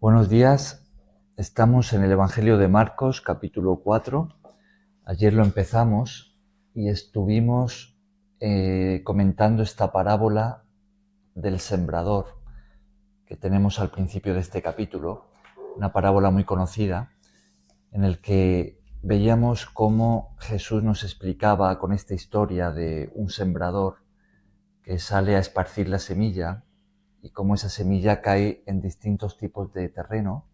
Buenos días, estamos en el Evangelio de Marcos, capítulo 4. Ayer lo empezamos y estuvimos comentando esta parábola del sembrador que tenemos al principio de este capítulo, una parábola muy conocida, en el que veíamos cómo Jesús nos explicaba con esta historia de un sembrador que sale a esparcir la semilla y cómo esa semilla cae en distintos tipos de terreno.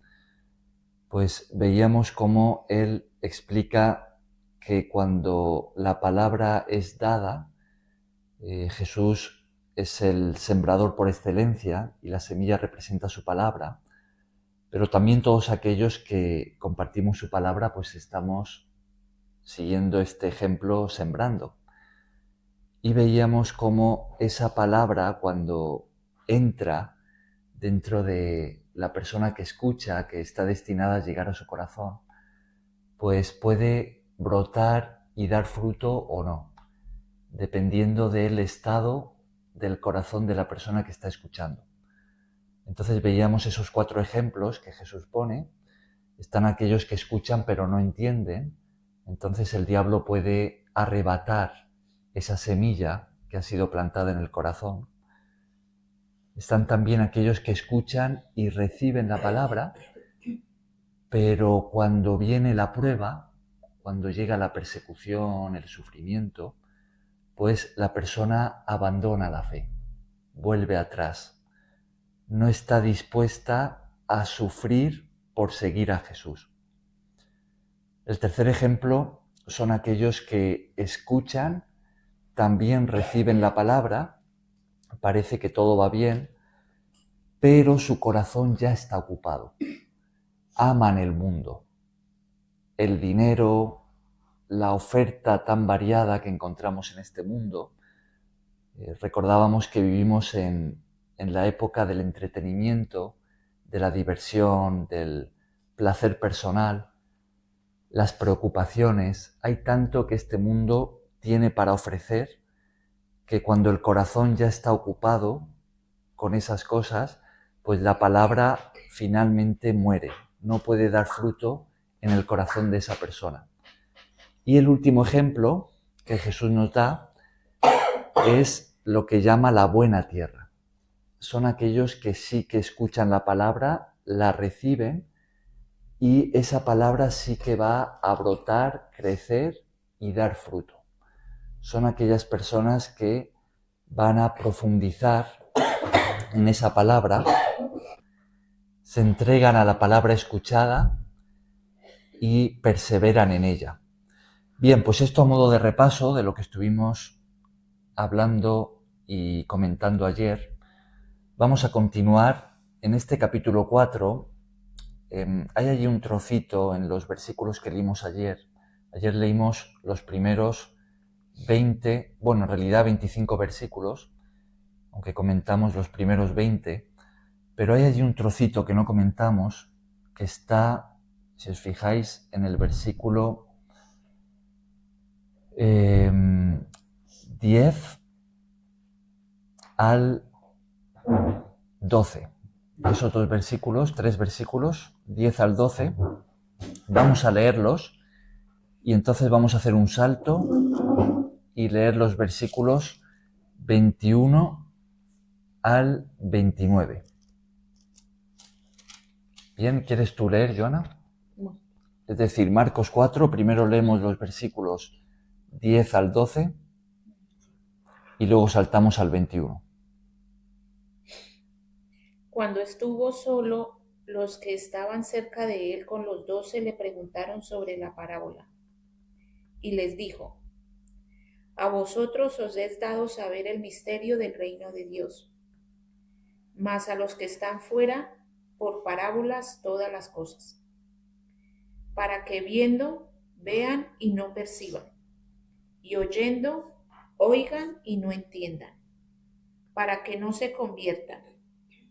Pues veíamos cómo él explica que cuando la palabra es dada, Jesús es el sembrador por excelencia y la semilla representa su palabra, pero también todos aquellos que compartimos su palabra, pues estamos siguiendo este ejemplo sembrando. Y veíamos cómo esa palabra, cuando entra dentro de la persona que escucha, que está destinada a llegar a su corazón, pues puede brotar y dar fruto o no, dependiendo del estado del corazón de la persona que está escuchando. Entonces veíamos esos 4 ejemplos que Jesús pone. Están aquellos que escuchan pero no entienden. Entonces el diablo puede arrebatar esa semilla que ha sido plantada en el corazón. Están también aquellos que escuchan y reciben la palabra, pero cuando viene la prueba, cuando llega la persecución, el sufrimiento, pues la persona abandona la fe, vuelve atrás, no está dispuesta a sufrir por seguir a Jesús. El tercer ejemplo son aquellos que escuchan, también reciben la palabra, parece que todo va bien, pero su corazón ya está ocupado. Aman el mundo, el dinero, la oferta tan variada que encontramos en este mundo. Recordábamos que vivimos en la época del entretenimiento, de la diversión, del placer personal, las preocupaciones. Hay tanto que este mundo tiene para ofrecer que cuando el corazón ya está ocupado con esas cosas, pues la palabra finalmente muere, no puede dar fruto en el corazón de esa persona. Y el último ejemplo que Jesús nos da es lo que llama la buena tierra. Son aquellos que sí que escuchan la palabra, la reciben y esa palabra sí que va a brotar, crecer y dar fruto. Son aquellas personas que van a profundizar en esa palabra, se entregan a la palabra escuchada y perseveran en ella. Bien, pues esto a modo de repaso de lo que estuvimos hablando y comentando ayer. Vamos a continuar en este capítulo 4. Hay allí un trocito en los versículos que leímos ayer. Ayer leímos los primeros 20, bueno, en realidad 25 versículos, aunque comentamos los primeros 20, pero hay allí un trocito que no comentamos, que está, si os fijáis, en el versículo 10 al 12. Esos 2 versículos, 3 versículos, 10 al 12, vamos a leerlos y entonces vamos a hacer un salto y leer los versículos 21 al 29. Bien, ¿quieres tú leer, Joana? No. Es decir, Marcos 4, primero leemos los versículos 10 al 12 y luego saltamos al 21. Cuando estuvo solo, los que estaban cerca de él con los 12 le preguntaron sobre la parábola. Y les dijo: A vosotros os es dado saber el misterio del reino de Dios, mas a los que están fuera, por parábolas todas las cosas, para que viendo, vean y no perciban, y oyendo, oigan y no entiendan, para que no se conviertan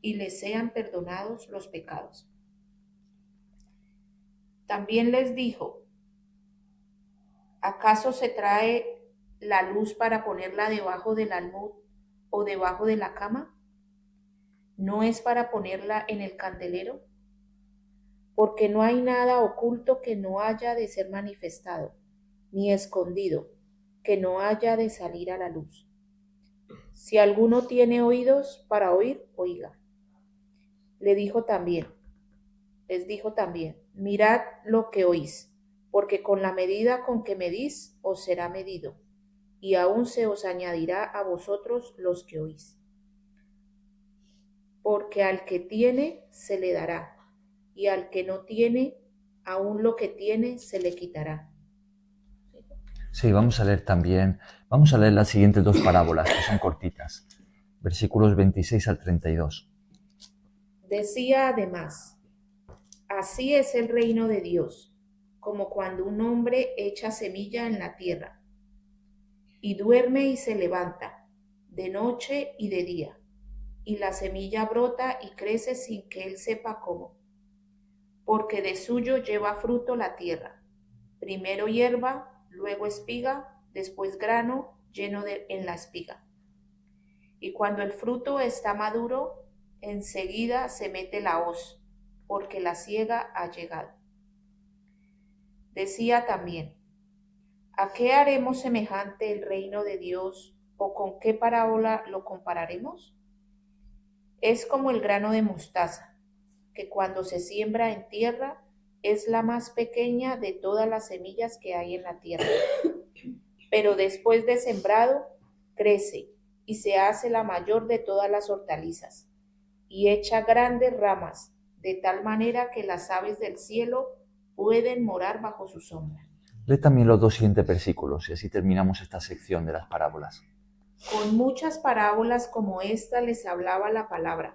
y les sean perdonados los pecados. También les dijo: ¿acaso se trae la luz para ponerla debajo del almud o debajo de la cama? ¿No es para ponerla en el candelero? porque no hay nada oculto que no haya de ser manifestado, ni escondido, que no haya de salir a la luz. Si alguno tiene oídos para oír, oiga. Les dijo también, mirad lo que oís, porque con la medida con que medís os será medido, y aún se os añadirá a vosotros los que oís. Porque al que tiene se le dará, y al que no tiene, aún lo que tiene se le quitará. Sí, vamos a leer las siguientes dos parábolas, que son cortitas, versículos 26 al 32. Decía además, así es el reino de Dios, como cuando un hombre echa semilla en la tierra, y duerme y se levanta, de noche y de día, y la semilla brota y crece sin que él sepa cómo, porque de suyo lleva fruto la tierra, primero hierba, luego espiga, después grano lleno en la espiga. Y cuando el fruto está maduro, enseguida se mete la hoz, porque la siega ha llegado. Decía también, ¿a qué haremos semejante el reino de Dios, o con qué parábola lo compararemos? Es como el grano de mostaza, que cuando se siembra en tierra es la más pequeña de todas las semillas que hay en la tierra. Pero después de sembrado, crece y se hace la mayor de todas las hortalizas, y echa grandes ramas, de tal manera que las aves del cielo pueden morar bajo su sombra. Lee también los dos siguientes versículos y así terminamos esta sección de las parábolas. Con muchas parábolas como esta les hablaba la palabra,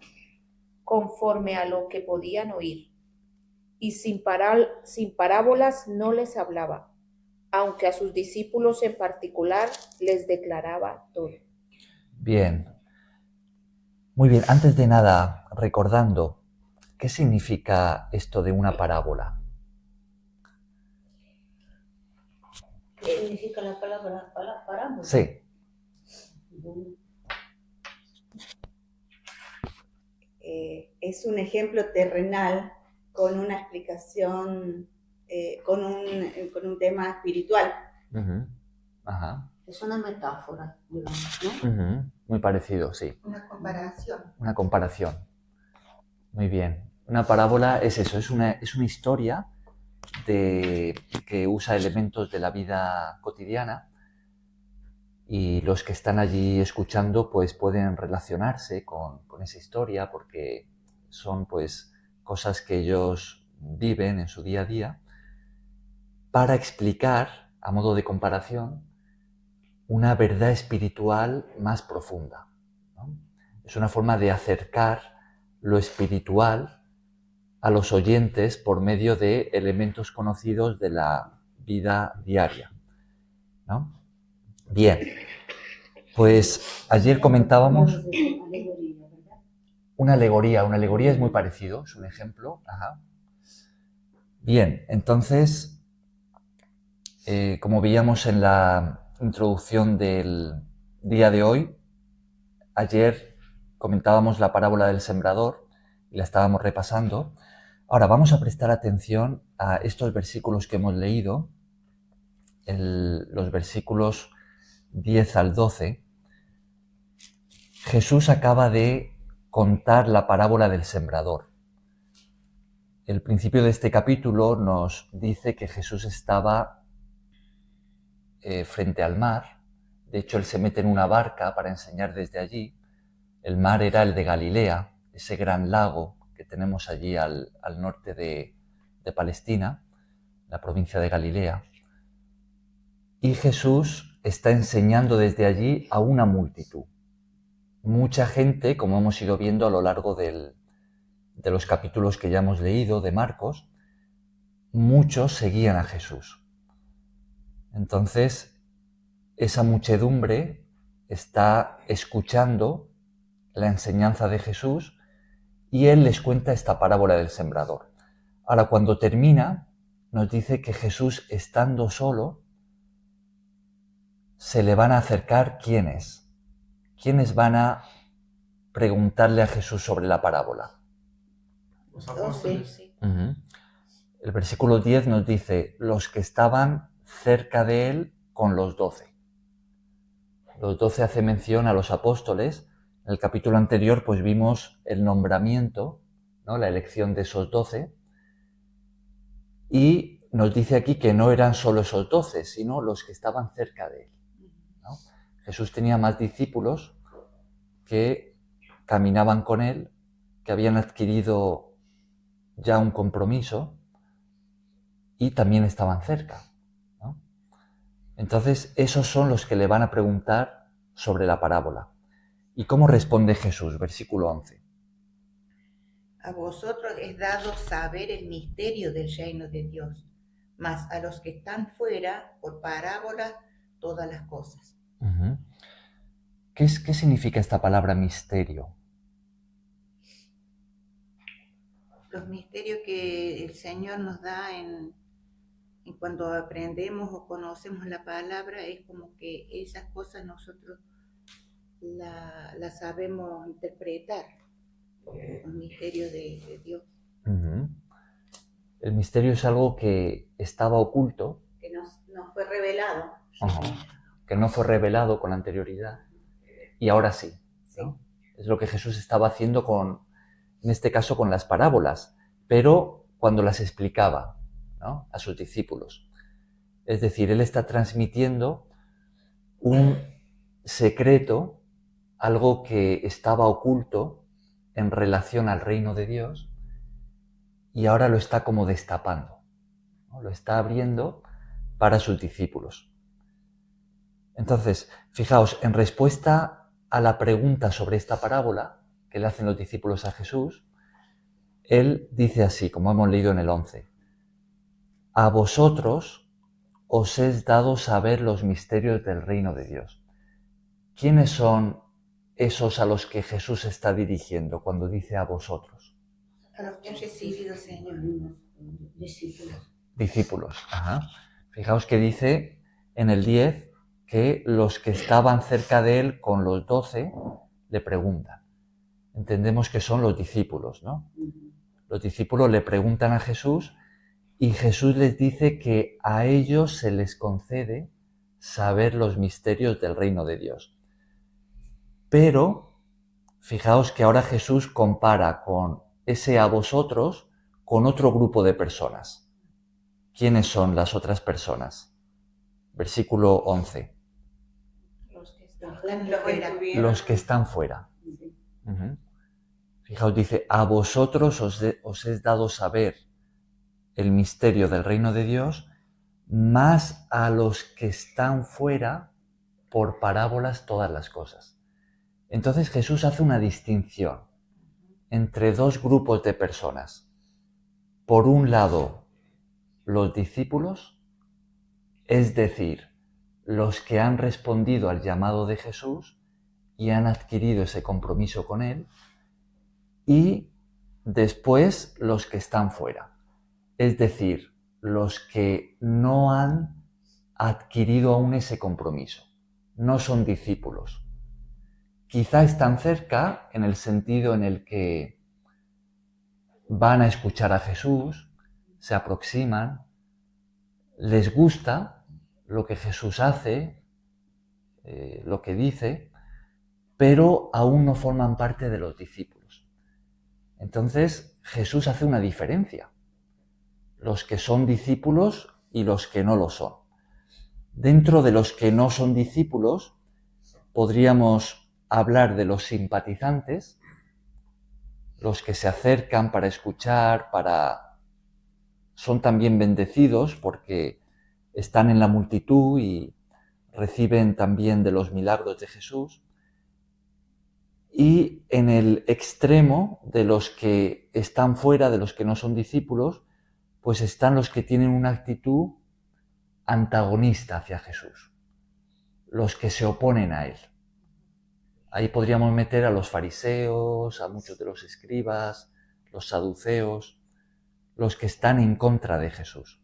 conforme a lo que podían oír, y sin parábolas no les hablaba, aunque a sus discípulos en particular les declaraba todo. Bien, muy bien. Antes de nada, recordando, ¿qué significa esto de una parábola? ¿Qué significa la palabra parábola? Sí. Es un ejemplo terrenal con una explicación, con un tema espiritual. Uh-huh. Ajá. Es una metáfora, digamos, ¿no? Uh-huh. Muy parecido, sí. Una comparación. Una comparación. Muy bien. Una parábola es eso, es una historia que usa elementos de la vida cotidiana y los que están allí escuchando pues pueden relacionarse con esa historia porque son pues cosas que ellos viven en su día a día para explicar, a modo de comparación, una verdad espiritual más profunda, ¿no? Es una forma de acercar lo espiritual a los oyentes por medio de elementos conocidos de la vida diaria, ¿no? Bien, pues ayer comentábamos una alegoría es muy parecido, es un ejemplo. Ajá. Bien, entonces, como veíamos en la introducción del día de hoy, ayer comentábamos la parábola del sembrador y la estábamos repasando. Ahora vamos a prestar atención a estos versículos que hemos leído, los versículos 10 al 12. Jesús acaba de contar la parábola del sembrador. El principio de este capítulo nos dice que Jesús estaba frente al mar. De hecho, él se mete en una barca para enseñar desde allí. El mar era el de Galilea, ese gran lago que tenemos allí al norte de Palestina, la provincia de Galilea. Y Jesús está enseñando desde allí a una multitud. Mucha gente, como hemos ido viendo a lo largo de los capítulos que ya hemos leído de Marcos, muchos seguían a Jesús. Entonces, esa muchedumbre está escuchando la enseñanza de Jesús y él les cuenta esta parábola del sembrador. Ahora, cuando termina, nos dice que Jesús, estando solo, se le van a acercar ¿quiénes? ¿Quiénes van a preguntarle a Jesús sobre la parábola? Los apóstoles. Uh-huh. El versículo 10 nos dice, los que estaban cerca de él con los 12. Los 12 hace mención a los apóstoles. En el capítulo anterior pues vimos el nombramiento, ¿no? La elección de esos 12. Y nos dice aquí que no eran solo esos 12, sino los que estaban cerca de él, ¿no? Jesús tenía más discípulos que caminaban con él, que habían adquirido ya un compromiso y también estaban cerca, ¿no? Entonces, esos son los que le van a preguntar sobre la parábola. ¿Y cómo responde Jesús? Versículo 11. A vosotros es dado saber el misterio del reino de Dios, mas a los que están fuera, por parábola, todas las cosas. Uh-huh. ¿Qué significa esta palabra misterio? Los misterios que el Señor nos da en cuando aprendemos o conocemos la palabra, es como que esas cosas nosotros las sabemos interpretar, el misterio de Dios. Uh-huh. El misterio es algo que estaba oculto, Que nos fue revelado. uh-huh, que no fue revelado con anterioridad y ahora sí, ¿no? Sí. Es lo que Jesús estaba haciendo en este caso con las parábolas, pero cuando las explicaba, ¿no? A sus discípulos. Es decir, Él está transmitiendo un secreto, algo que estaba oculto en relación al reino de Dios, y ahora lo está como destapando, ¿no? Lo está abriendo para sus discípulos. Entonces, fijaos, en respuesta a la pregunta sobre esta parábola que le hacen los discípulos a Jesús, Él dice así, como hemos leído en el 11, a vosotros os es dado saber los misterios del reino de Dios. ¿Quiénes son esos a los que Jesús está dirigiendo cuando dice a vosotros? A los que han recibido, Señor. Discípulos. Ajá. Fijaos que dice en el 10 que los que estaban cerca de él con los 12 le preguntan. Entendemos que son los discípulos, ¿no? Los discípulos le preguntan a Jesús y Jesús les dice que a ellos se les concede saber los misterios del reino de Dios. Pero fijaos que ahora Jesús compara con ese a vosotros con otro grupo de personas. ¿Quiénes son las otras personas? Versículo 11. Los que están fuera. Uh-huh. Fijaos, dice, a vosotros os es dado saber el misterio del reino de Dios, más a los que están fuera, por parábolas todas las cosas. Entonces Jesús hace una distinción entre dos grupos de personas. Por un lado, los discípulos, es decir, los que han respondido al llamado de Jesús y han adquirido ese compromiso con Él, y después los que están fuera, es decir, los que no han adquirido aún ese compromiso, no son discípulos. Quizá están cerca en el sentido en el que van a escuchar a Jesús, se aproximan, les gusta lo que Jesús hace, lo que dice, pero aún no forman parte de los discípulos. Entonces Jesús hace una diferencia, los que son discípulos y los que no lo son. Dentro de los que no son discípulos podríamos hablar de los simpatizantes, los que se acercan para escuchar, son también bendecidos porque están en la multitud y reciben también de los milagros de Jesús. Y en el extremo de los que están fuera, de los que no son discípulos, pues están los que tienen una actitud antagonista hacia Jesús, los que se oponen a Él. Ahí podríamos meter a los fariseos, a muchos de los escribas, los saduceos, los que están en contra de Jesús.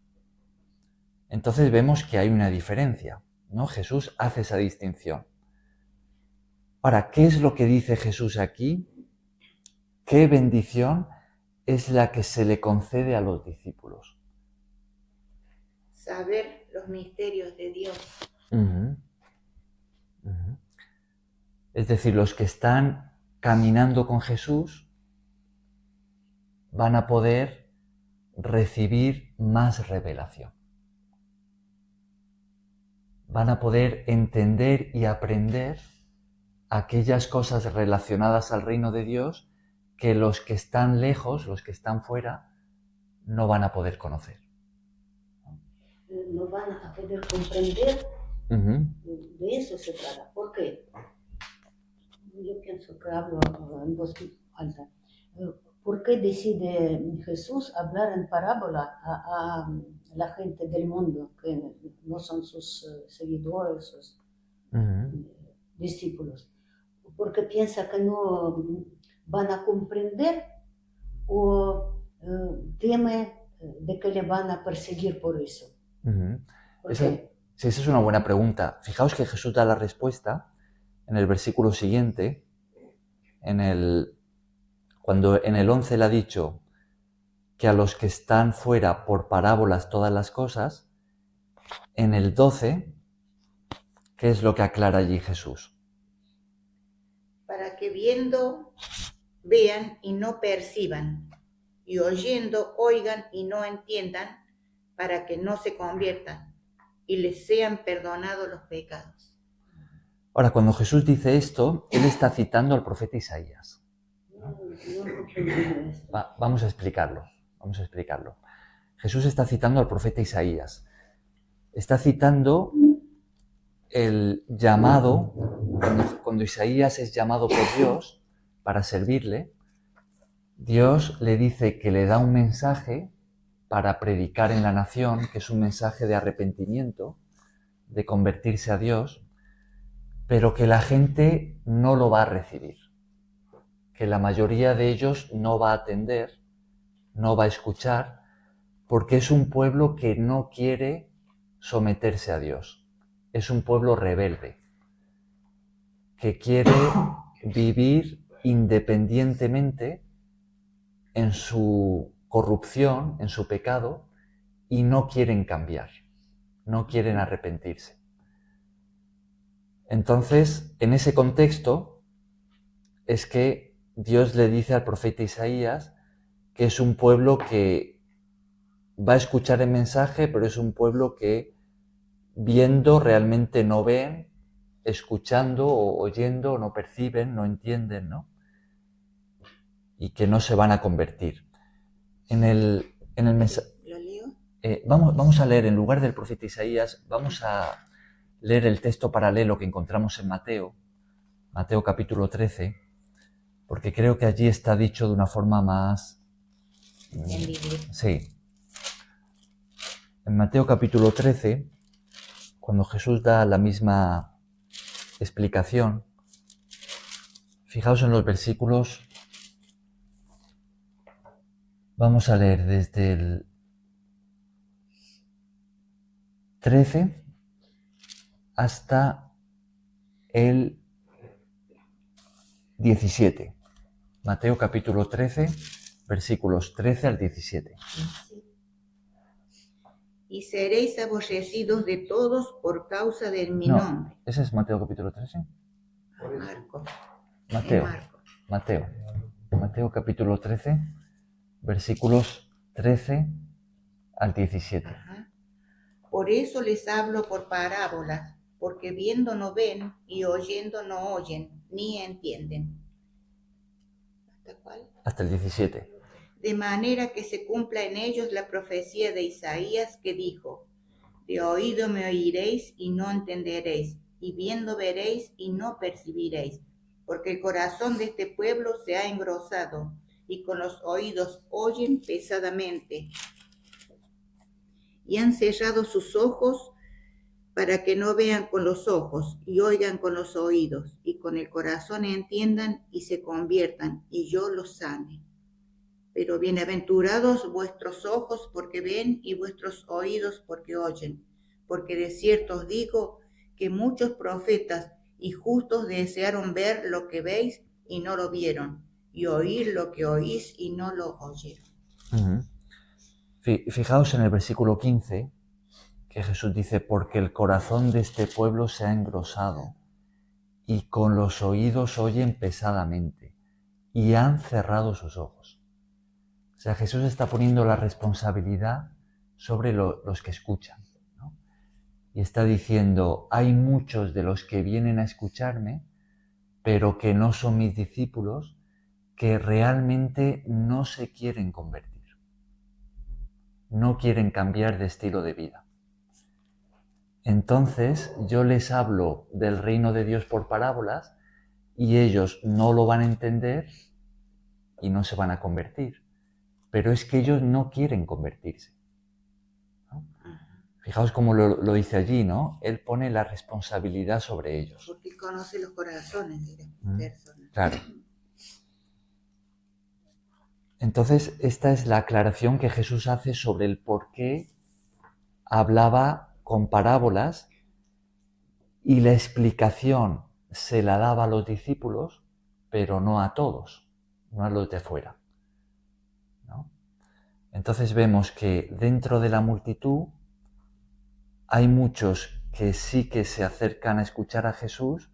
Entonces vemos que hay una diferencia, ¿no? Jesús hace esa distinción. Ahora, ¿qué es lo que dice Jesús aquí? ¿Qué bendición es la que se le concede a los discípulos? saber los misterios de Dios. Ujú, ujú. Es decir, los que están caminando con Jesús van a poder recibir más revelación. Van a poder entender y aprender aquellas cosas relacionadas al reino de Dios que los que están lejos, los que están fuera, no van a poder conocer. No van a poder comprender, Ujú, de eso se trata. ¿Por qué? Yo pienso que hablo en voz alta. ¿Por qué decide Jesús hablar en parábola a la gente del mundo que no son sus seguidores, sus ujú. discípulos? Porque piensa que no van a comprender o teme de que le van a perseguir por eso. Ujú. ¿Por Esa, qué? sí, esa es una buena pregunta. Fijaos que Jesús da la respuesta en el versículo siguiente, cuando en el 11 le ha dicho que a los que están fuera por parábolas todas las cosas, en el 12, ¿qué es lo que aclara allí Jesús? Para que viendo vean y no perciban, y oyendo oigan y no entiendan, para que no se conviertan y les sean perdonados los pecados. Ahora, cuando Jesús dice esto, él está citando al profeta Isaías. No comprendo esto. Vamos a explicarlo. Jesús está citando al profeta Isaías. Está citando el llamado, cuando Isaías es llamado por Dios para servirle, Dios le dice que le da un mensaje para predicar en la nación, que es un mensaje de arrepentimiento, de convertirse a Dios, pero que la gente no lo va a recibir, que la mayoría de ellos no va a atender, no va a escuchar, porque es un pueblo que no quiere someterse a Dios, es un pueblo rebelde, que quiere vivir independientemente en su corrupción, en su pecado, y no quieren cambiar, no quieren arrepentirse. Entonces, en ese contexto, es que Dios le dice al profeta Isaías que es un pueblo que va a escuchar el mensaje, pero es un pueblo que viendo realmente no ven, escuchando o oyendo no perciben, no entienden, ¿no? Y que no se van a convertir. En el mensaje... ¿Lo leo? Vamos a leer, en lugar del profeta Isaías, vamos a leer el texto paralelo que encontramos en Mateo capítulo 13, porque creo que allí está dicho de una forma más... Sí. En Mateo capítulo 13, cuando Jesús da la misma explicación, fijaos en los versículos, vamos a leer desde el 13 hasta el 17. Mateo capítulo 13, versículos 13 al 17. Y seréis aborrecidos de todos por causa de mi No, nombre. ¿ese es Mateo capítulo 13? Marco. Mateo capítulo 13, versículos 13 al 17. Ajá. Por eso les hablo por parábolas, porque viendo no ven y oyendo no oyen, ni entienden. ¿Hasta cuál? Hasta el 17. De manera que se cumpla en ellos la profecía de Isaías que dijo: de oído me oiréis y no entenderéis, y viendo veréis y no percibiréis, porque el corazón de este pueblo se ha engrosado, y con los oídos oyen pesadamente, y han cerrado sus ojos para que no vean con los ojos, y oigan con los oídos, y con el corazón entiendan y se conviertan, y yo los sane. Pero bienaventurados vuestros ojos porque ven y vuestros oídos porque oyen, porque de cierto os digo que muchos profetas y justos desearon ver lo que veis y no lo vieron, y oír lo que oís y no lo oyeron. Fijaos en el versículo 15, que Jesús dice, porque el corazón de este pueblo se ha engrosado y con los oídos oyen pesadamente y han cerrado sus ojos. O sea, Jesús está poniendo la responsabilidad sobre los que escuchan, ¿no? Y está diciendo, hay muchos de los que vienen a escucharme, pero que no son mis discípulos, que realmente no se quieren convertir, no quieren cambiar de estilo de vida. Entonces yo les hablo del reino de Dios por parábolas y ellos no lo van a entender y no se van a convertir. Pero es que ellos no quieren convertirse, ¿no? Fijaos cómo lo dice allí, ¿no? Él pone la responsabilidad sobre ellos. Porque conoce los corazones de las personas. Claro. Entonces, esta es la aclaración que Jesús hace sobre el por qué hablaba con parábolas y la explicación se la daba a los discípulos, pero no a todos, no a los de fuera, ¿no? Entonces vemos que dentro de la multitud hay muchos que sí que se acercan a escuchar a Jesús,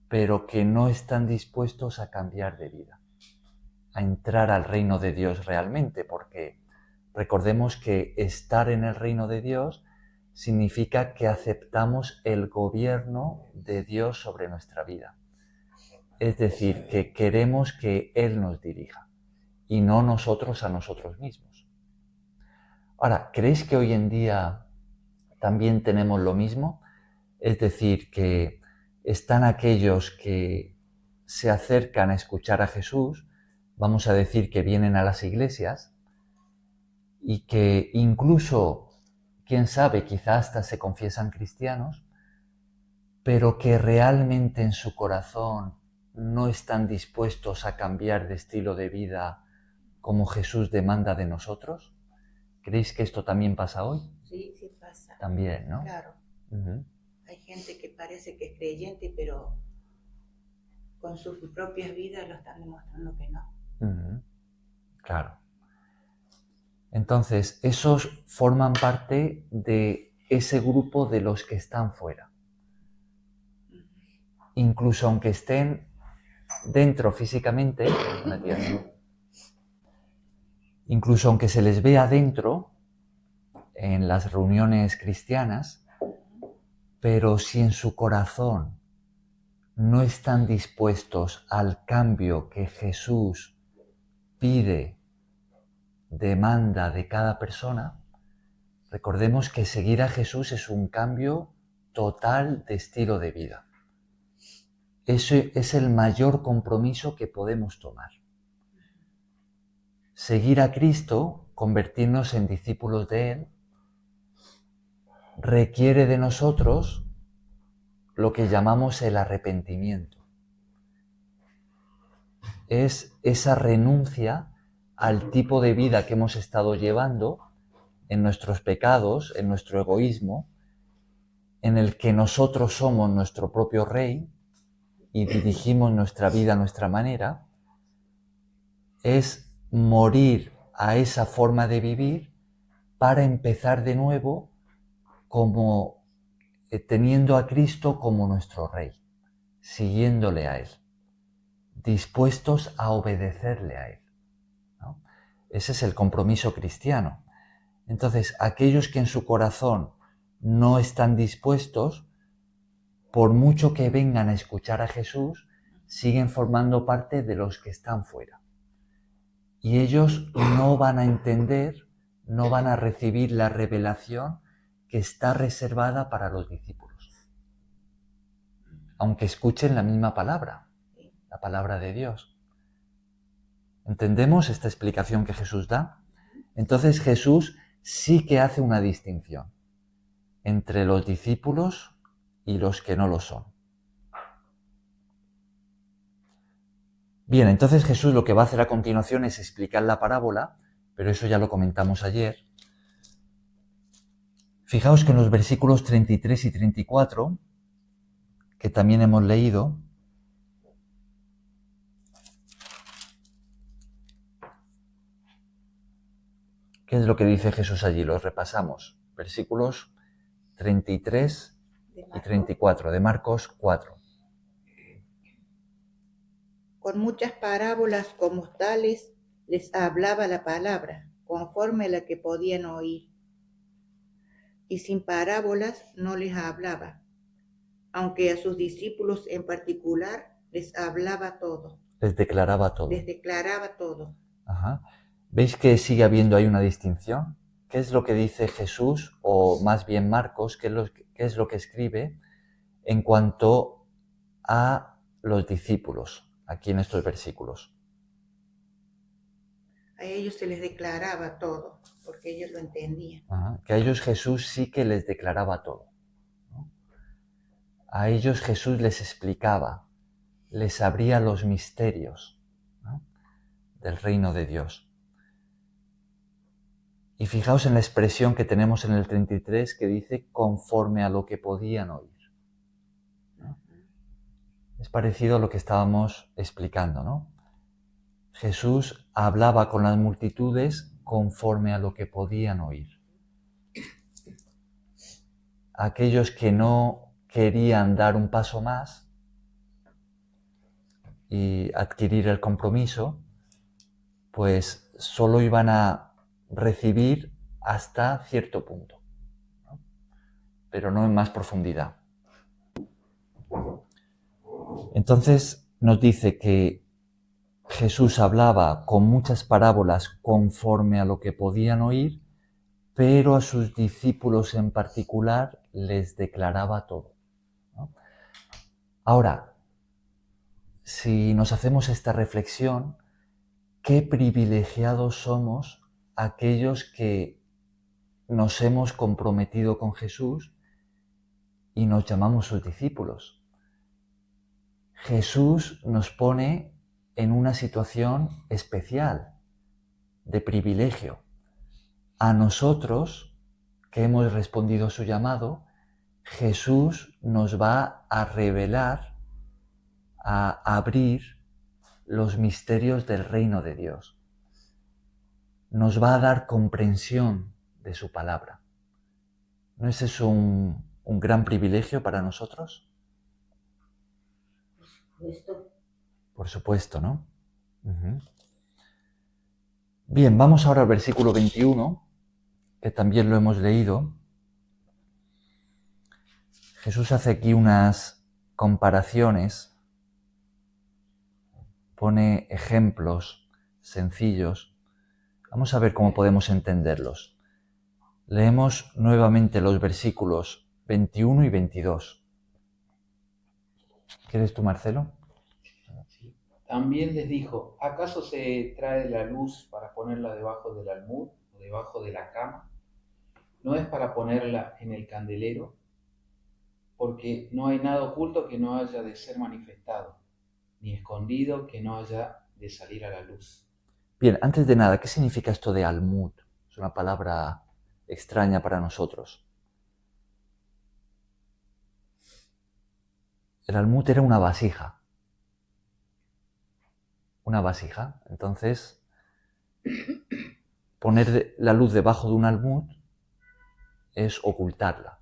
pero que no están dispuestos a cambiar de vida, a entrar al reino de Dios realmente, porque recordemos que estar en el reino de Dios significa que aceptamos el gobierno de Dios sobre nuestra vida. Es decir, que queremos que Él nos dirija y no nosotros a nosotros mismos. Ahora, ¿creéis que hoy en día también tenemos lo mismo? Es decir, que están aquellos que se acercan a escuchar a Jesús, vamos a decir que vienen a las iglesias y que incluso, quién sabe, quizá hasta se confiesan cristianos, pero que realmente en su corazón no están dispuestos a cambiar de estilo de vida como Jesús demanda de nosotros. ¿Creéis que esto también pasa hoy? Sí, sí pasa. También, ¿no? Claro. Uh-huh. Hay gente que parece que es creyente, pero con sus propias vidas lo están demostrando que no. Uh-huh. Claro. Entonces, esos forman parte de ese grupo de los que están fuera. Incluso aunque estén dentro físicamente, incluso aunque se les vea dentro en las reuniones cristianas, pero si en su corazón no están dispuestos al cambio que Jesús pide, demanda de cada persona, recordemos que seguir a Jesús es un cambio total de estilo de vida. Ese es el mayor compromiso que podemos tomar. Seguir a Cristo, convertirnos en discípulos de Él, requiere de nosotros lo que llamamos el arrepentimiento. Es esa renuncia al tipo de vida que hemos estado llevando en nuestros pecados, en nuestro egoísmo, en el que nosotros somos nuestro propio rey y dirigimos nuestra vida a nuestra manera. Es morir a esa forma de vivir para empezar de nuevo como teniendo a Cristo como nuestro Rey, siguiéndole a Él, dispuestos a obedecerle a Él, ¿no? Ese es el compromiso cristiano. Entonces, aquellos que en su corazón no están dispuestos, por mucho que vengan a escuchar a Jesús, siguen formando parte de los que están fuera. Y ellos no van a entender, no van a recibir la revelación que está reservada para los discípulos. Aunque escuchen la misma palabra, la palabra de Dios. ¿Entendemos esta explicación que Jesús da? Entonces Jesús sí que hace una distinción entre los discípulos y los que no lo son. Bien, entonces Jesús lo que va a hacer a continuación es explicar la parábola, pero eso ya lo comentamos ayer. Fijaos que en los versículos 33 y 34, que también hemos leído, ¿qué es lo que dice Jesús allí? Los repasamos. Versículos 33 de y Marcos. 34, de Marcos 4. Con muchas parábolas como tales les hablaba la palabra, conforme a la que podían oír. Y sin parábolas no les hablaba, aunque a sus discípulos en particular les hablaba todo, Les declaraba todo. les declaraba todo. Ajá. ¿Veis que sigue habiendo ahí una distinción? ¿Qué es lo que dice Jesús, o más bien Marcos, qué es lo que escribe en cuanto a los discípulos, aquí en estos versículos? A ellos se les declaraba todo, porque ellos lo entendían. Ajá. Que a ellos Jesús sí que les declaraba todo, ¿no? A ellos Jesús les explicaba, les abría los misterios, ¿no?, del reino de Dios. Y fijaos en la expresión que tenemos en el 33 que dice conforme a lo que podían oír, ¿no? Es parecido a lo que estábamos explicando, ¿no? Jesús hablaba con las multitudes conforme a lo que podían oír. Aquellos que no querían dar un paso más y adquirir el compromiso, pues solo iban a recibir hasta cierto punto, ¿no?, pero no en más profundidad. Entonces nos dice que Jesús hablaba con muchas parábolas conforme a lo que podían oír, pero a sus discípulos en particular les declaraba todo, ¿no? Ahora, si nos hacemos esta reflexión, qué privilegiados somos aquellos que nos hemos comprometido con Jesús y nos llamamos sus discípulos. Jesús nos pone en una situación especial, de privilegio. A nosotros, que hemos respondido a su llamado, Jesús nos va a revelar, a abrir los misterios del reino de Dios. Nos va a dar comprensión de su palabra. ¿No es eso un gran privilegio para nosotros? Esto, Por supuesto, ¿no? Uh-huh. Bien, vamos ahora al versículo 21, que también lo hemos leído. Jesús hace aquí unas comparaciones, pone ejemplos sencillos. Vamos a ver cómo podemos entenderlos. Leemos nuevamente los versículos 21 y 22. ¿Quieres tú, Marcelo? Sí. También les dijo, ¿acaso se trae la luz para ponerla debajo del almud o debajo de la cama? ¿No es para ponerla en el candelero? Porque no hay nada oculto que no haya de ser manifestado, ni escondido que no haya de salir a la luz. Bien, antes de nada, ¿qué significa esto de almud? Es una palabra extraña para nosotros. El almud era una vasija. Una vasija. Entonces, poner la luz debajo de un almud es ocultarla.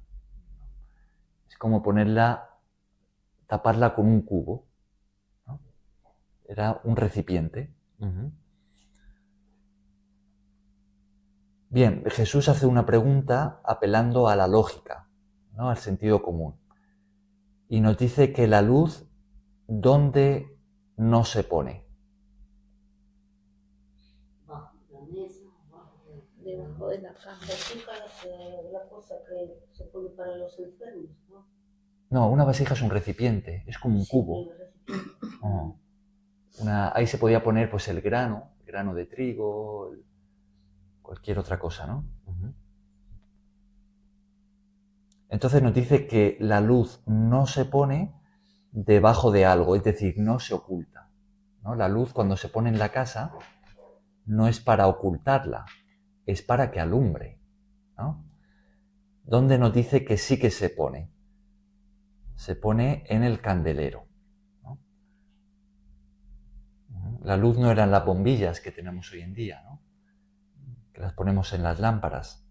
Es como taparla con un cubo, ¿no? Era un recipiente. Uh-huh. Bien, Jesús hace una pregunta apelando a la lógica, ¿no?, al sentido común. Y nos dice que la luz, ¿dónde no se pone? bajo la mesa, Debajo de la cama. vasija es la cosa que se pone para los enfermos, ¿no? No, una vasija es un recipiente, es como un Sí, cubo. el recipiente. Oh. Ahí se podía poner pues el grano de trigo, cualquier otra cosa, ¿no? Uh-huh. Entonces nos dice que la luz no se pone debajo de algo, es decir, no se oculta, ¿no? La luz, cuando se pone en la casa, no es para ocultarla, es para que alumbre, ¿no? ¿Dónde nos dice que sí que se pone? Se pone en el candelero, ¿no? La luz no eran las bombillas que tenemos hoy en día, ¿no?, que las ponemos en las lámparas.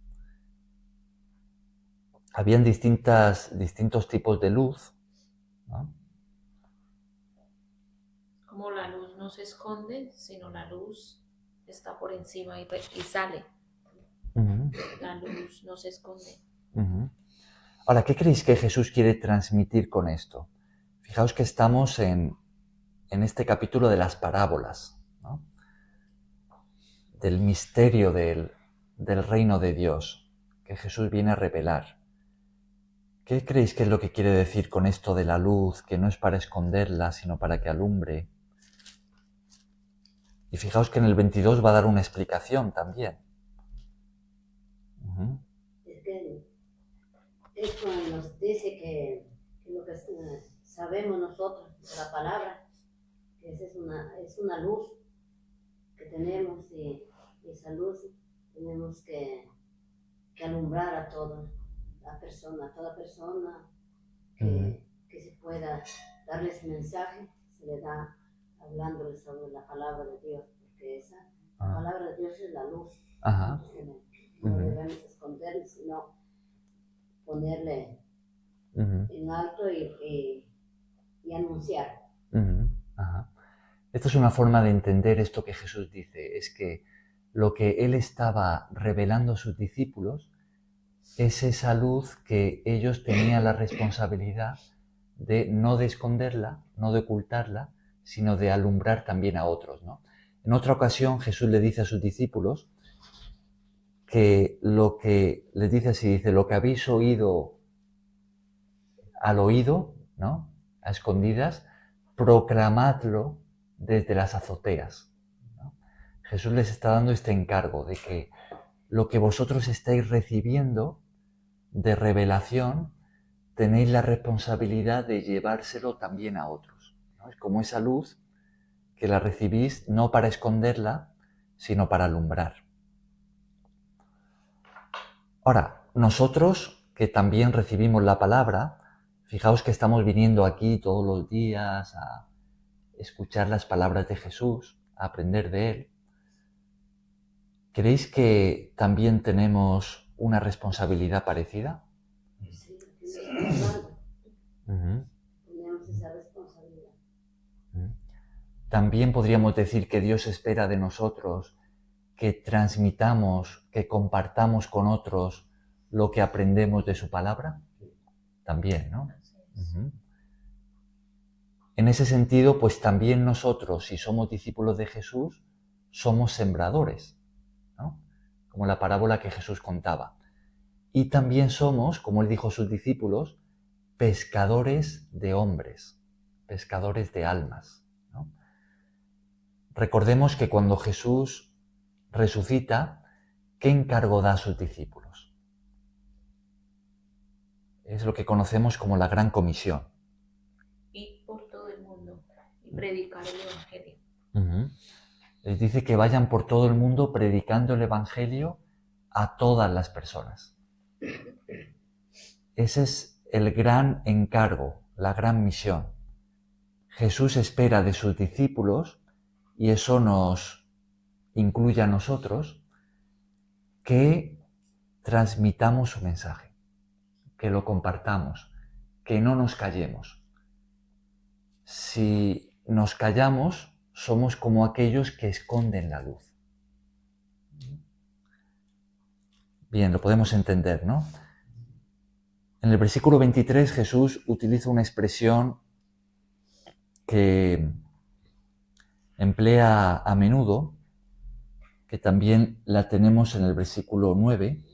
habían distintos tipos de luz, ¿no? Como la luz no se esconde, sino la luz está por encima y sale. Ujú, La luz no se esconde. ujú. Ahora, ¿qué creéis que Jesús quiere transmitir con esto? Fijaos que estamos en este capítulo de las parábolas, ¿no? Del misterio del reino de Dios que Jesús viene a revelar. ¿Qué creéis que es lo que quiere decir con esto de la luz, que no es para esconderla, sino para que alumbre? Y fijaos que en el 22 va a dar una explicación también. Ujú, Es que esto nos dice que lo que sabemos nosotros de la palabra, que es una luz que tenemos y esa luz tenemos que alumbrar a toda persona ujú, que se pueda darles mensaje, se le da hablándoles sobre la palabra de Dios, porque la ah, palabra de Dios es la luz. ajá, Entonces, no ujú, debemos esconder, sino ponerle ujú, en alto y anunciar. ujú, ajá. Esta es una forma de entender esto que Jesús dice, es que lo que Él estaba revelando a sus discípulos es esa luz que ellos tenían la responsabilidad no de esconderla, no de ocultarla, sino de alumbrar también a otros, ¿no? En otra ocasión Jesús le dice a sus discípulos que lo que les dice así, dice, lo que habéis oído al oído, ¿no? A escondidas, proclamadlo desde las azoteas, ¿no? Jesús les está dando este encargo de que lo que vosotros estáis recibiendo de revelación, tenéis la responsabilidad de llevárselo también a otros, ¿no? Es como esa luz que la recibís no para esconderla, sino para alumbrar. Ahora, nosotros que también recibimos la palabra, fijaos que estamos viniendo aquí todos los días a escuchar las palabras de Jesús, a aprender de Él. ¿Creéis que también tenemos una responsabilidad parecida? Sí, tenemos Uh-huh. tenemos esa responsabilidad. También podríamos decir que Dios espera de nosotros que transmitamos, que compartamos con otros lo que aprendemos de su palabra. También, ¿no? Uh-huh. En ese sentido, pues también nosotros, si somos discípulos de Jesús, somos sembradores, ¿no? Como la parábola que Jesús contaba. Y también somos, como él dijo a sus discípulos, pescadores de hombres, pescadores de almas, ¿no? Recordemos que cuando Jesús resucita, ¿qué encargo da a sus discípulos? Es lo que conocemos como la Gran Comisión. Ir por todo el mundo y predicar el Evangelio. Uh-huh. Les dice que vayan por todo el mundo predicando el Evangelio a todas las personas. Ese es el gran encargo, la gran misión. Jesús espera de sus discípulos, y eso nos incluye a nosotros, que transmitamos su mensaje, que lo compartamos, que no nos callemos. Si nos callamos, somos como aquellos que esconden la luz. Bien, lo podemos entender, ¿no? En el versículo 23 Jesús utiliza una expresión que emplea a menudo, que también la tenemos en el versículo 9.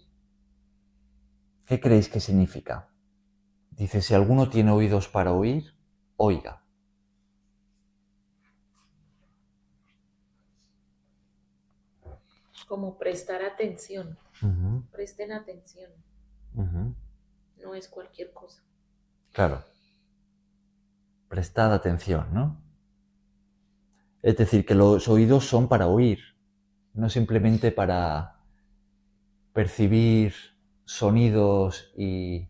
¿Qué creéis que significa? Dice, si alguno tiene oídos para oír, oiga. Como prestar atención. Uh-huh. Presten atención. Uh-huh. No es cualquier cosa. Claro. Prestad atención, ¿no? Es decir, que los oídos son para oír, no simplemente para percibir sonidos y,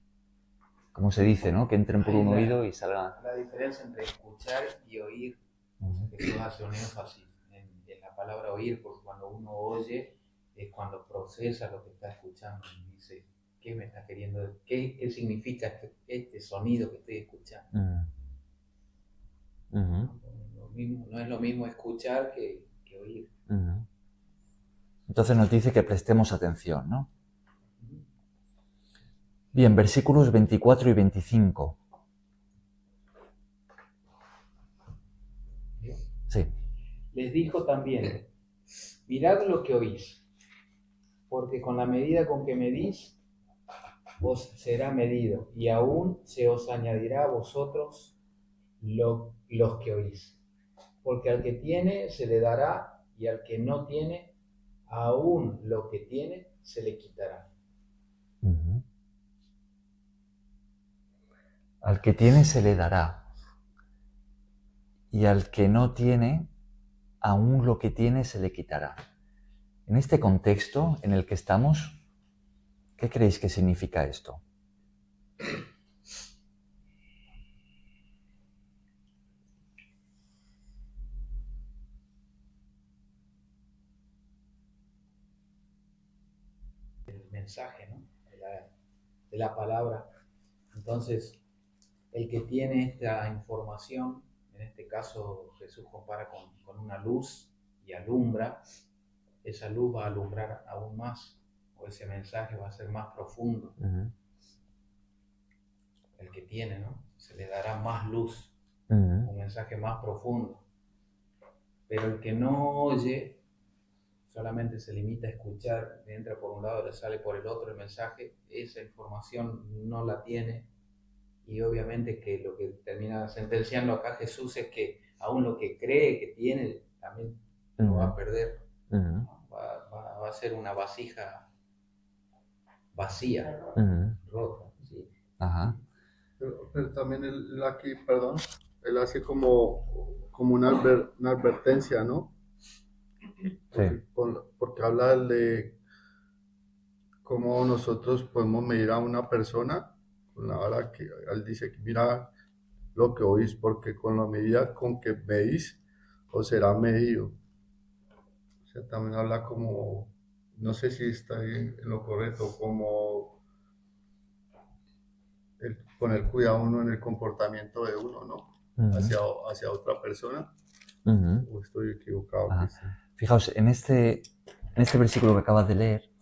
como se dice, ¿no? Que entren por un oído y salgan. La diferencia entre escuchar y oír, Jesús hace un énfasis en la palabra oír, porque cuando uno oye es cuando procesa lo que está escuchando. Dice, ¿Qué me está queriendo decir? ¿Qué significa este sonido que estoy escuchando? No es lo mismo escuchar que oír. Entonces nos dice que prestemos atención, ¿no? Bien, versículos 24 y 25. Sí. Les dijo también, mirad lo que oís, porque con la medida con que medís, os será medido, y aún se os añadirá a vosotros los que oís. Porque al que tiene se le dará, y al que no tiene, aún lo que tiene se le quitará. Al que tiene se le dará, y al que no tiene, aún lo que tiene se le quitará. En este contexto en el que estamos, ¿qué creéis que significa esto? El mensaje, ¿no? de la palabra. Entonces, el que tiene esta información, en este caso Jesús compara con una luz y alumbra, esa luz va a alumbrar aún más, o ese mensaje va a ser más profundo. El que tiene, ¿no? Se le dará más luz, un mensaje más profundo. Pero el que no oye, solamente se limita a escuchar, le entra por un lado, le sale por el otro el mensaje, esa información no la tiene, y obviamente que lo que termina sentenciando acá Jesús es que aún lo que cree que tiene, también lo va a perder. Va a ser una vasija vacía, rota. ¿Sí? Ajá. Pero también él aquí, perdón, él hace como una advertencia, ¿no? Sí. Porque habla de cómo nosotros podemos medir a una persona con la vara que él dice que mira lo que oís, porque con la medida con que medís os será medido. O sea, también habla como, no sé si está en lo correcto, como poner cuidado uno en el comportamiento de uno, ¿no? Hacia otra persona. ¿O estoy equivocado? Sí. Fijaos, en este versículo que acabas de leer,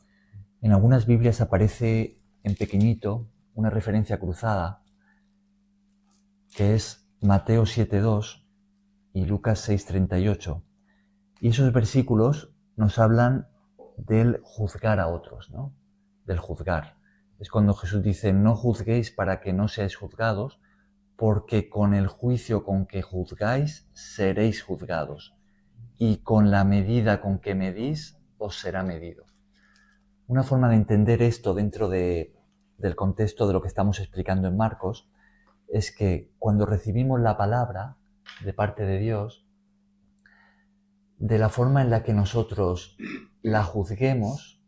en algunas Biblias aparece en pequeñito una referencia cruzada que es Mateo 7:2 y Lucas 6:38. Y esos versículos nos hablan del juzgar a otros, ¿no? Del juzgar. Es cuando Jesús dice, no juzguéis para que no seáis juzgados, porque con el juicio con que juzgáis seréis juzgados, y con la medida con que medís os será medido. Una forma de entender esto dentro del contexto de lo que estamos explicando en Marcos es que cuando recibimos la palabra de parte de Dios, de la forma en la que nosotros la juzguemos,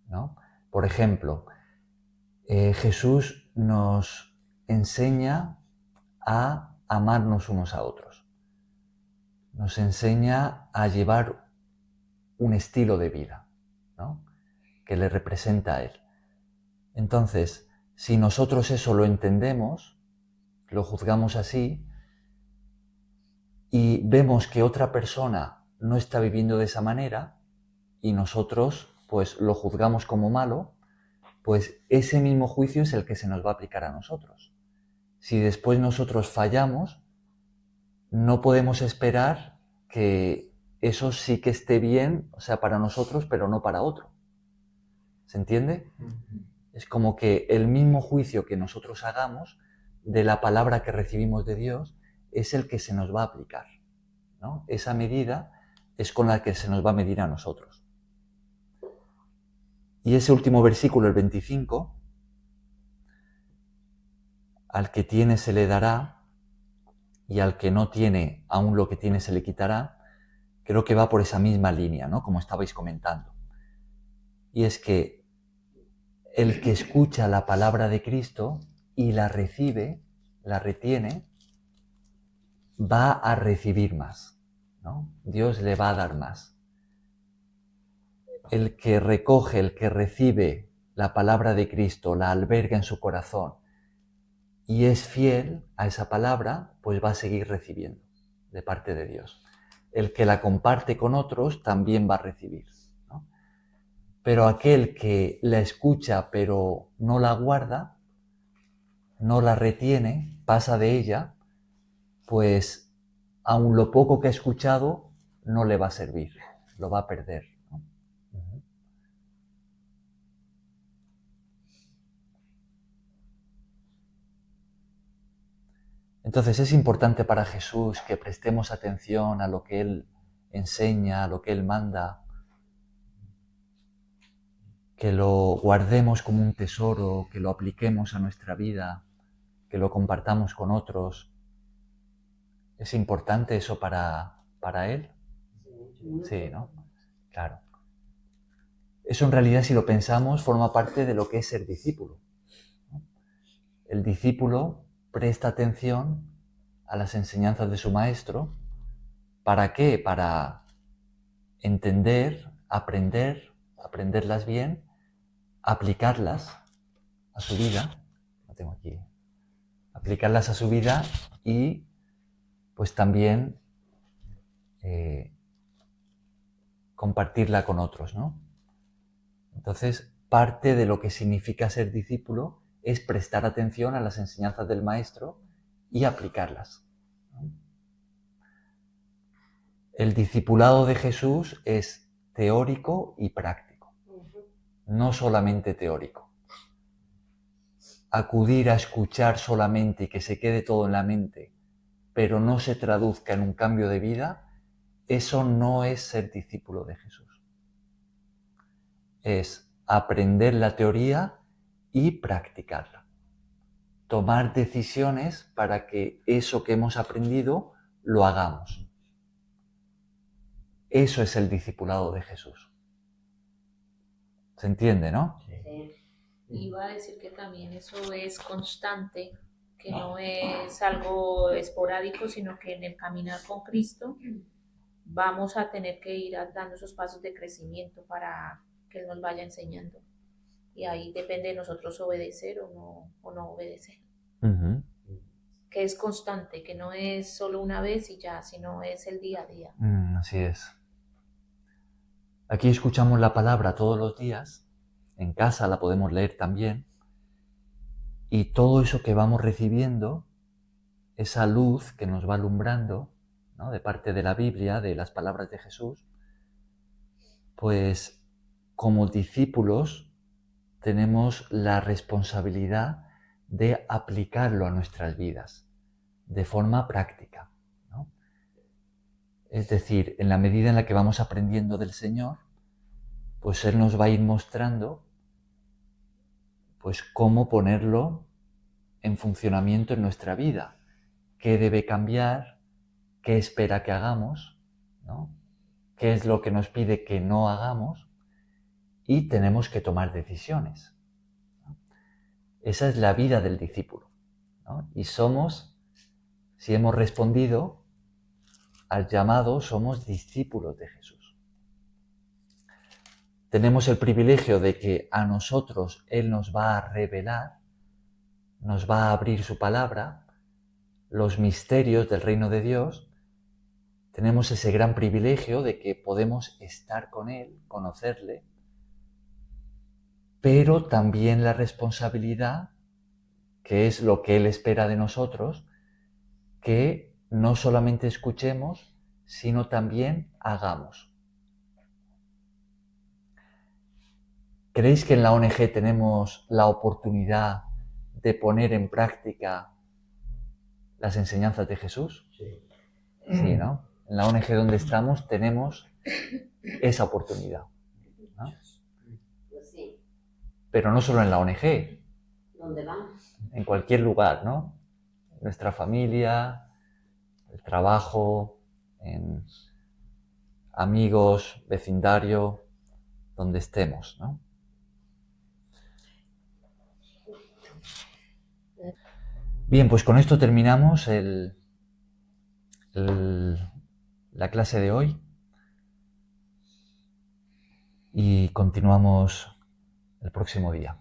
¿no? Por ejemplo, Jesús nos enseña a amarnos unos a otros. Nos enseña a llevar un estilo de vida, ¿no? Que le representa a Él. Entonces, si nosotros eso lo entendemos, lo juzgamos así, y vemos que otra persona no está viviendo de esa manera, y nosotros pues lo juzgamos como malo, pues ese mismo juicio es el que se nos va a aplicar a nosotros. Si después nosotros fallamos, no podemos esperar que eso sí que esté bien, o sea, para nosotros, pero no para otro. ¿Se entiende? Es como que el mismo juicio que nosotros hagamos de la palabra que recibimos de Dios es el que se nos va a aplicar, ¿no? Esa medida es con la que se nos va a medir a nosotros. Y ese último versículo, el 25, al que tiene se le dará, y al que no tiene, aún lo que tiene se le quitará, creo que va por esa misma línea, ¿no? Como estabais comentando. Y es que el que escucha la palabra de Cristo y la recibe, la retiene, va a recibir más, ¿no? Dios le va a dar más. El que recoge, el que recibe la palabra de Cristo, la alberga en su corazón y es fiel a esa palabra, pues va a seguir recibiendo de parte de Dios. El que la comparte con otros también va a recibir, ¿no? Pero aquel que la escucha pero no la guarda, no la retiene, pasa de ella, pues aun lo poco que ha escuchado no le va a servir, lo va a perder, ¿no? Entonces es importante para Jesús que prestemos atención a lo que Él enseña, a lo que Él manda, que lo guardemos como un tesoro, que lo apliquemos a nuestra vida, que lo compartamos con otros. ¿Es importante eso para Él? Sí, ¿no? Claro. Eso en realidad, si lo pensamos, forma parte de lo que es ser discípulo, ¿no? El discípulo presta atención a las enseñanzas de su maestro. ¿Para qué? Para entender, aprenderlas bien, aplicarlas a su vida. Lo tengo aquí. Aplicarlas a su vida y pues también compartirla con otros, ¿no? Entonces, parte de lo que significa ser discípulo es prestar atención a las enseñanzas del maestro y aplicarlas, ¿no? El discipulado de Jesús es teórico y práctico, no solamente teórico. Acudir a escuchar solamente y que se quede todo en la mente, pero no se traduzca en un cambio de vida, eso no es ser discípulo de Jesús. Es aprender la teoría y practicarla. Tomar decisiones para que eso que hemos aprendido lo hagamos. Eso es el discipulado de Jesús. ¿Se entiende, no? Sí. Iba a decir que también eso es constante, que no es algo esporádico, sino que en el caminar con Cristo vamos a tener que ir dando esos pasos de crecimiento para que Él nos vaya enseñando. Y ahí depende de nosotros obedecer o no obedecer. Uh-huh. Que es constante, que no es solo una vez y ya, sino es el día a día. Así es. Aquí escuchamos la palabra todos los días, en casa la podemos leer también, y todo eso que vamos recibiendo, esa luz que nos va alumbrando, ¿no?, de parte de la Biblia, de las palabras de Jesús, pues como discípulos tenemos la responsabilidad de aplicarlo a nuestras vidas de forma práctica, ¿no? Es decir, en la medida en la que vamos aprendiendo del Señor, pues Él nos va a ir mostrando pues cómo ponerlo en funcionamiento en nuestra vida, qué debe cambiar, qué espera que hagamos, ¿no?, qué es lo que nos pide que no hagamos, y tenemos que tomar decisiones, ¿no? Esa es la vida del discípulo, ¿no? Y somos, si hemos respondido al llamado, somos discípulos de Jesús. Tenemos el privilegio de que a nosotros Él nos va a revelar, nos va a abrir su palabra, los misterios del reino de Dios. Tenemos ese gran privilegio de que podemos estar con Él, conocerle, pero también la responsabilidad, que es lo que Él espera de nosotros, que no solamente escuchemos, sino también hagamos. ¿Creéis que en la ONG tenemos la oportunidad de poner en práctica las enseñanzas de Jesús? Sí. Sí, ¿no? En la ONG donde estamos tenemos esa oportunidad, ¿no? Pues sí. Pero no solo en la ONG, ¿Dónde van? en cualquier lugar, ¿no? Nuestra familia, el trabajo, en amigos, vecindario, donde estemos, ¿no? Bien, pues con esto terminamos la clase de hoy y continuamos el próximo día.